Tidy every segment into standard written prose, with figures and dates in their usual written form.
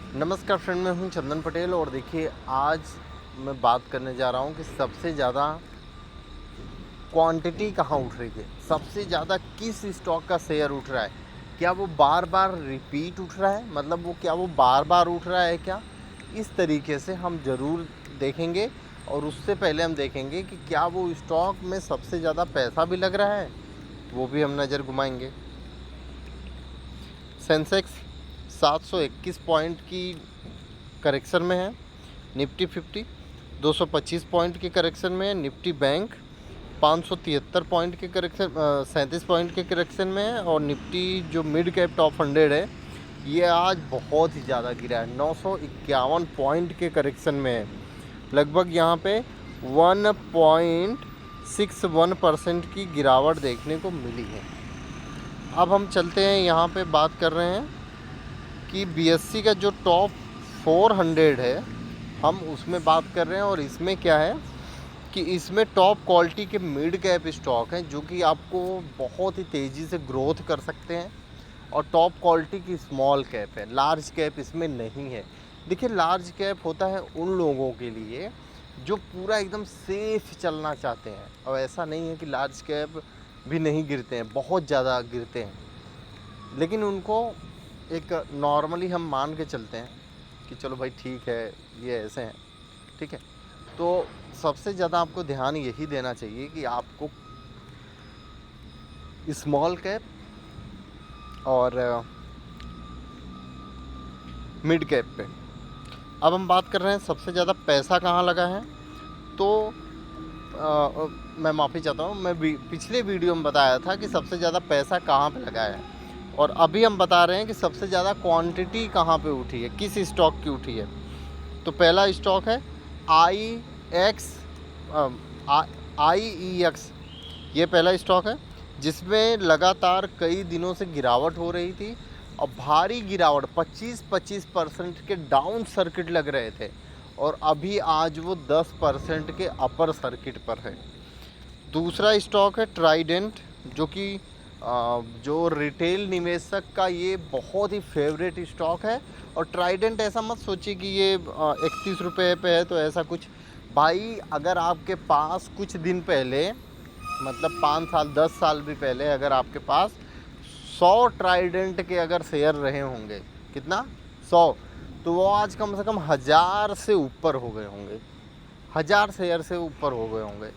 नमस्कार फ्रेंड, मैं हूं चंदन पटेल और देखिए आज मैं बात करने जा रहा हूं कि सबसे ज़्यादा क्वांटिटी कहां उठ रही है, सबसे ज़्यादा किस स्टॉक का शेयर उठ रहा है। क्या वो बार बार रिपीट उठ रहा है, मतलब वो बार बार उठ रहा है क्या? इस तरीके से हम ज़रूर देखेंगे। और उससे पहले हम देखेंगे कि क्या वो स्टॉक में सबसे ज़्यादा पैसा भी लग रहा है, वो भी हम नज़र घुमाएंगे। सेंसेक्स 721 पॉइंट की करेक्शन में है। निफ्टी 50 225 पॉइंट के करेक्शन में है। निफ्टी बैंक 573 पॉइंट के करेक्शन 37 पॉइंट के करेक्शन में है। और निफ्टी जो मिड कैप टॉप 100 है, ये आज बहुत ही ज़्यादा गिरा है, 951 पॉइंट के करेक्शन में है। लगभग यहाँ पे 1.61% की गिरावट देखने को मिली है। अब हम चलते हैं, यहाँ पे बात कर रहे हैं कि बीएससी का जो टॉप 400 है, हम उसमें बात कर रहे हैं। और इसमें क्या है कि इसमें टॉप क्वालिटी के मिड कैप स्टॉक हैं जो कि आपको बहुत ही तेज़ी से ग्रोथ कर सकते हैं। और टॉप क्वालिटी की स्मॉल कैप है, लार्ज कैप इसमें नहीं है। देखिए, लार्ज कैप होता है उन लोगों के लिए जो पूरा एकदम सेफ चलना चाहते हैं। और ऐसा नहीं है कि लार्ज कैप भी नहीं गिरते हैं, बहुत ज़्यादा गिरते हैं, लेकिन उनको एक नॉर्मली हम मान के चलते हैं कि चलो भाई ठीक है, ये ऐसे हैं, ठीक है। तो सबसे ज़्यादा आपको ध्यान यही देना चाहिए कि आपको स्मॉल कैप और मिड कैप पे। अब हम बात कर रहे हैं सबसे ज़्यादा पैसा कहाँ लगा है। तो मैं माफ़ी चाहता हूँ, मैं पिछले वीडियो में बताया था कि सबसे ज़्यादा पैसा कहाँ पे लगा है। और अभी हम बता रहे हैं कि सबसे ज़्यादा क्वांटिटी कहाँ पे उठी है, किस स्टॉक की उठी है। तो पहला स्टॉक है IEX। ये पहला स्टॉक है जिसमें लगातार कई दिनों से गिरावट हो रही थी और भारी गिरावट 25% के डाउन सर्किट लग रहे थे। और अभी आज वो 10% के अपर सर्किट पर है। दूसरा स्टॉक है ट्राइडेंट, जो कि जो रिटेल निवेशक का ये बहुत ही फेवरेट स्टॉक है। और ट्राइडेंट ऐसा मत सोचिए कि ये 31 रुपये पे है तो ऐसा कुछ। भाई, अगर आपके पास कुछ दिन पहले, मतलब 5 साल 10 साल भी पहले, अगर आपके पास 100 ट्राइडेंट के अगर शेयर रहे होंगे, कितना 100, तो वो आज कम से कम 1000 से ऊपर हो गए होंगे, 1000 शेयर से ऊपर हो गए होंगे।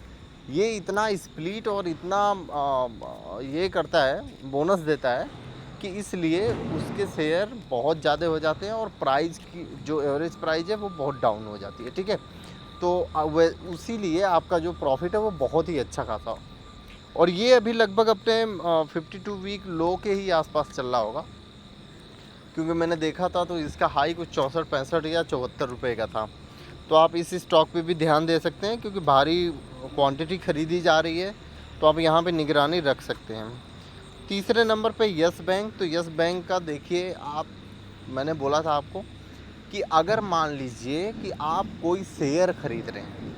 ये इतना स्प्लिट और इतना ये करता है, बोनस देता है कि इसलिए उसके शेयर बहुत ज़्यादा हो जाते हैं और प्राइस की जो एवरेज प्राइस है वो बहुत डाउन हो जाती है, ठीक है। तो उसी लिए आपका जो प्रॉफिट है वो बहुत ही अच्छा खासा। और ये अभी लगभग अपने 52 वीक लो के ही आसपास चल रहा होगा, क्योंकि मैंने देखा था तो इसका हाई कुछ 64-65 या 74 रुपये का था। तो आप इस स्टॉक पे भी ध्यान दे सकते हैं, क्योंकि भारी क्वांटिटी ख़रीदी जा रही है, तो आप यहाँ पे निगरानी रख सकते हैं। तीसरे नंबर पे यस बैंक। तो यस बैंक का देखिए आप, मैंने बोला था आपको कि अगर मान लीजिए कि आप कोई शेयर खरीद रहे हैं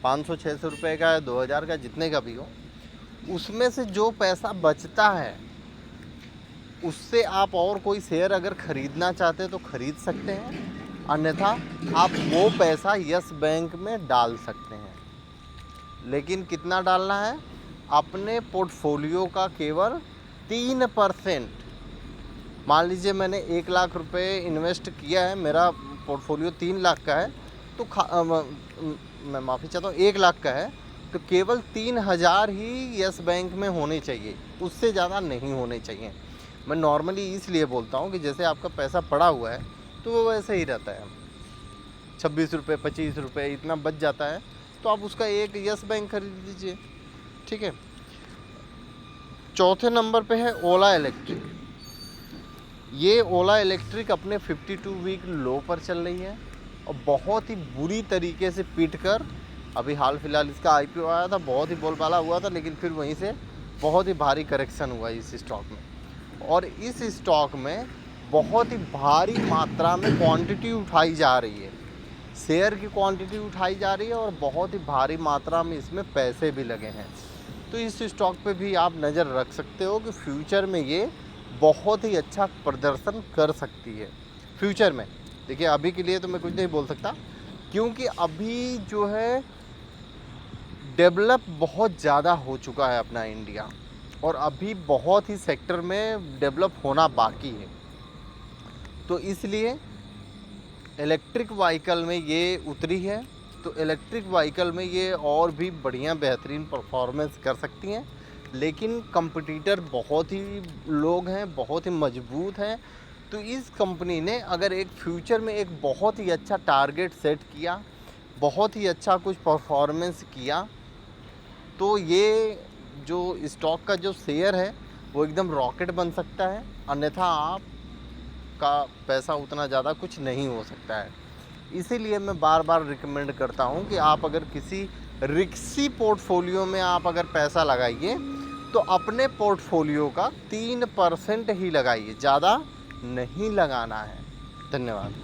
500-600 रुपये का, 2000 का, जितने का भी हो, उसमें से जो पैसा बचता है उससे आप और कोई शेयर अगर ख़रीदना चाहते हैं तो ख़रीद सकते हैं, अन्यथा आप वो पैसा यस बैंक में डाल सकते हैं। लेकिन कितना डालना है? अपने पोर्टफोलियो का केवल 3%। मान लीजिए मैंने 1 लाख रुपए इन्वेस्ट किया है, मेरा पोर्टफोलियो 3 लाख का है, तो मैं माफ़ी चाहता हूँ, 1 लाख का है, तो केवल 3000 ही यस बैंक में होने चाहिए, उससे ज़्यादा नहीं होने चाहिए। मैं नॉर्मली इसलिए बोलता हूँ कि जैसे आपका पैसा पड़ा हुआ है तो वो वैसे ही रहता है, 26 रुपये 25 रुपये इतना बच जाता है, तो आप उसका एक यस बैंक खरीद लीजिए, ठीक है। चौथे नंबर पे है ओला इलेक्ट्रिक। ये ओला इलेक्ट्रिक अपने 52 वीक लो पर चल रही है और बहुत ही बुरी तरीके से पीट कर, अभी हाल फिलहाल इसका IPO आया था, बहुत ही बोलबाला हुआ था, लेकिन फिर वहीं से बहुत ही भारी करेक्शन हुआ इस स्टॉक में। और इस स्टॉक में बहुत ही भारी मात्रा में क्वांटिटी उठाई जा रही है, शेयर की क्वांटिटी उठाई जा रही है और बहुत ही भारी मात्रा में इसमें पैसे भी लगे हैं। तो इस स्टॉक पे भी आप नज़र रख सकते हो कि फ्यूचर में ये बहुत ही अच्छा प्रदर्शन कर सकती है फ्यूचर में। देखिए अभी के लिए तो मैं कुछ नहीं बोल सकता, क्योंकि अभी जो है डेवलप बहुत ज़्यादा हो चुका है अपना इंडिया, और अभी बहुत ही सेक्टर में डेवलप होना बाकी है। तो इसलिए इलेक्ट्रिक व्हीकल में ये उतरी है, तो इलेक्ट्रिक व्हीकल में ये और भी बढ़िया बेहतरीन परफॉर्मेंस कर सकती हैं। लेकिन कंपटीटर बहुत ही लोग हैं, बहुत ही मजबूत हैं। तो इस कंपनी ने अगर एक फ्यूचर में एक बहुत ही अच्छा टारगेट सेट किया, बहुत ही अच्छा कुछ परफॉर्मेंस किया, तो ये जो स्टॉक का जो शेयर है वो एकदम रॉकेट बन सकता है। अन्यथा आप का पैसा उतना ज़्यादा कुछ नहीं हो सकता है। इसीलिए मैं बार बार रिकमेंड करता हूँ कि आप अगर किसी रिस्की पोर्टफोलियो में आप अगर पैसा लगाइए तो अपने पोर्टफोलियो का 3% ही लगाइए, ज़्यादा नहीं लगाना है। धन्यवाद।